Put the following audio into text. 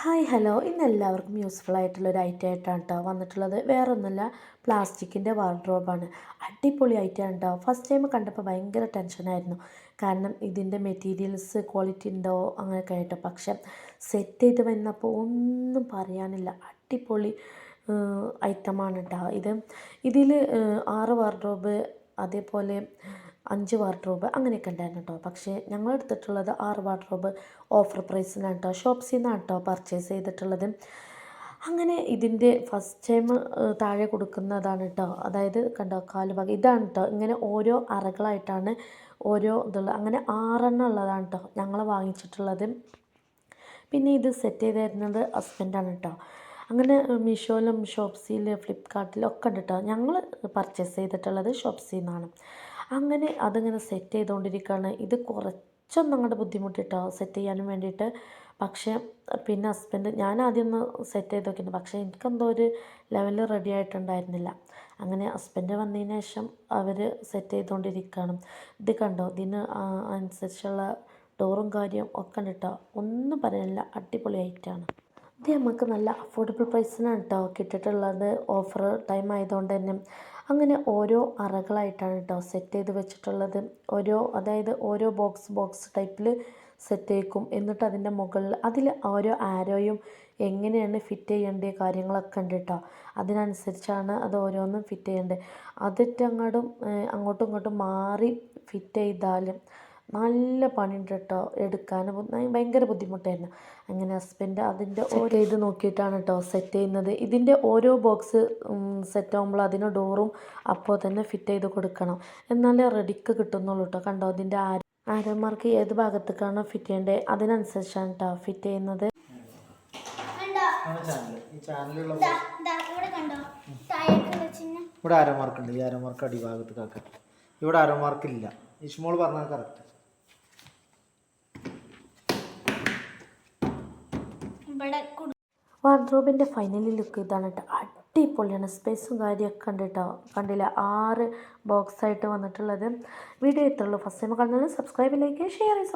Hi hello ഇന്ന് എല്ലാവർക്കും useful ആയിട്ടുള്ള ഒരു ഐറ്റം ആയിട്ടാണ് കേട്ടോ വന്നിട്ടുള്ളത്. വേറെ ഒന്നുമല്ല, പ്ലാസ്റ്റിക്കിൻ്റെ വാർഡ്രോബാണ്. അടിപൊളി ഐറ്റമാണ് കേട്ടോ. ഫസ്റ്റ് ടൈം കണ്ടപ്പോൾ ഭയങ്കര ടെൻഷനായിരുന്നു. കാരണം ഇതിൻ്റെ മെറ്റീരിയൽസ് ക്വാളിറ്റി ഉണ്ടോ അങ്ങനെയൊക്കെ ആയിട്ടോ. പക്ഷെ സെറ്റ് ചെയ്ത് വന്നപ്പോൾ ഒന്നും പറയാനില്ല, അടിപൊളി ഐറ്റമാണ് കേട്ടോ ഇതിൽ 6 വാർഡ്രോബ്, അതേപോലെ 5 വാർഡ്രോബ് അങ്ങനെയൊക്കെ ഉണ്ടായിരുന്നു കേട്ടോ. പക്ഷേ ഞങ്ങൾ എടുത്തിട്ടുള്ളത് 6 വാർഡ്രോബ് ഓഫർ പ്രൈസിനാണ് കേട്ടോ. ഷോപ്സിൽ നിന്നാണ് കേട്ടോ പർച്ചേസ് ചെയ്തിട്ടുള്ളത്. അങ്ങനെ ഇതിൻ്റെ ഫസ്റ്റ് ടൈം താഴെ കൊടുക്കുന്നതാണ് കേട്ടോ. അതായത് കണ്ടോ, കാലുഭാഗം ഇതാണ് കേട്ടോ. ഇങ്ങനെ ഓരോ അറകളായിട്ടാണ് ഓരോ ഇതുള്ളത്. അങ്ങനെ 6 ഉള്ളതാണ് കേട്ടോ ഞങ്ങൾ വാങ്ങിച്ചിട്ടുള്ളത്. പിന്നെ ഇത് സെറ്റ് ചെയ്ത് തരുന്നത് ഹസ്ബൻഡാണ് കേട്ടോ. അങ്ങനെ മീഷോയിലും ഷോപ്സിയിൽ ഫ്ലിപ്കാർട്ടിലും ഒക്കെ ഉണ്ട് കേട്ടോ. ഞങ്ങൾ പർച്ചേസ് ചെയ്തിട്ടുള്ളത് ഷോപ്സിൽ നിന്നാണ്. അങ്ങനെ അതിങ്ങനെ സെറ്റ് ചെയ്തുകൊണ്ടിരിക്കുകയാണ്. ഇത് കുറച്ചൊന്നും അങ്ങോട്ട് ബുദ്ധിമുട്ടിട്ടോ സെറ്റ് ചെയ്യാനും വേണ്ടിയിട്ട്. പക്ഷേ പിന്നെ ഹസ്ബൻഡ്, ഞാൻ ആദ്യം ഒന്ന് സെറ്റ് ചെയ്ത് നോക്കിയിരുന്നു, പക്ഷേ എനിക്കെന്തോ ഒരു ലെവലിൽ റെഡി ആയിട്ടുണ്ടായിരുന്നില്ല. അങ്ങനെ ഹസ്ബൻഡ് വന്നതിന് ശേഷം അവർ സെറ്റ് ചെയ്തുകൊണ്ടിരിക്കുകയാണ്. ഇത് കണ്ടോ, ഇതിന് അനുസരിച്ചുള്ള ഡോറും കാര്യവും ഒക്കെ ഉണ്ട് കേട്ടോ. ഒന്നും പറയാനില്ല, അടിപൊളി ആയിട്ടാണ്. ഇത് നമുക്ക് നല്ല അഫോർഡബിൾ പ്രൈസിനാണ് കേട്ടോ കിട്ടിയിട്ടുള്ളത്. ഓഫർ ടൈം ആയതുകൊണ്ട് തന്നെ. അങ്ങനെ ഓരോ അറകളായിട്ടാണ് കേട്ടോ സെറ്റ് ചെയ്ത് വെച്ചിട്ടുള്ളത്. അതായത് ഓരോ ബോക്സ് ടൈപ്പിൽ സെറ്റ് ചെയ്യും. എന്നിട്ട് അതിൻ്റെ മുകളിൽ അതിൽ ഓരോ ആരോയും എങ്ങനെയാണ് ഫിറ്റ് ചെയ്യേണ്ട കാര്യങ്ങളൊക്കെ ഉണ്ട് കേട്ടോ. അതിനനുസരിച്ചാണ് അത് ഓരോന്നും ഫിറ്റ് ചെയ്യേണ്ടത്. അതിട്ട് അങ്ങോട്ടും ഇങ്ങോട്ടും മാറി ഫിറ്റ് ചെയ്താലും നല്ല പണിയുണ്ട് കേട്ടോ. എടുക്കാൻ ഭയങ്കര ബുദ്ധിമുട്ടായിരുന്നു. അങ്ങനെ ഹസ്ബൻഡ് അതിൻ്റെ ഓരോ ഇത് നോക്കിയിട്ടാണ് കേട്ടോ സെറ്റ് ചെയ്യുന്നത്. ഇതിൻ്റെ ഓരോ ബോക്സ് സെറ്റ് ആകുമ്പോൾ അതിന് ഡോറും അപ്പോൾ തന്നെ ഫിറ്റ് ചെയ്ത് കൊടുക്കണം, എന്നാലേ റെഡിക്ക് കിട്ടുന്നുള്ളൂ കേട്ടോ. കണ്ടോ, ഇതിൻ്റെ ആരോമാർക്ക് ഏത് ഭാഗത്തേക്കാണോ ഫിറ്റ് ചെയ്യേണ്ടത് അതിനനുസരിച്ചാണ് കേട്ടോ ഫിറ്റ് ചെയ്യുന്നത്. ഇവിടെ ആരോമാർക്ക് ഉണ്ട്. ഈ ആരോമാർക്ക് അടിഭാഗത്തേക്കാക്കാം. ഇവിടെ ആരോമാർക്ക് ഇല്ല. ഇഷ്മോൾ പറഞ്ഞാൽ കറക്റ്റ്. വാർഡ്രോബിൻ്റെ ഫൈനലി ലുക്ക് ഇതാണ് കേട്ടോ. അടിപൊളിയാണ്. സ്പേസും കാര്യമൊക്കെ ഉണ്ട് കേട്ടോ. കണ്ടില്ല, 6 ബോക്സായിട്ട് വന്നിട്ടുള്ളത്. വീഡിയോ ഇത്രയുള്ളൂ. ഫസ്റ്റ് ടൈം കാണുന്നത് സബ്സ്ക്രൈബ്, ലൈക്ക്, ഷെയർ ചെയ്ത്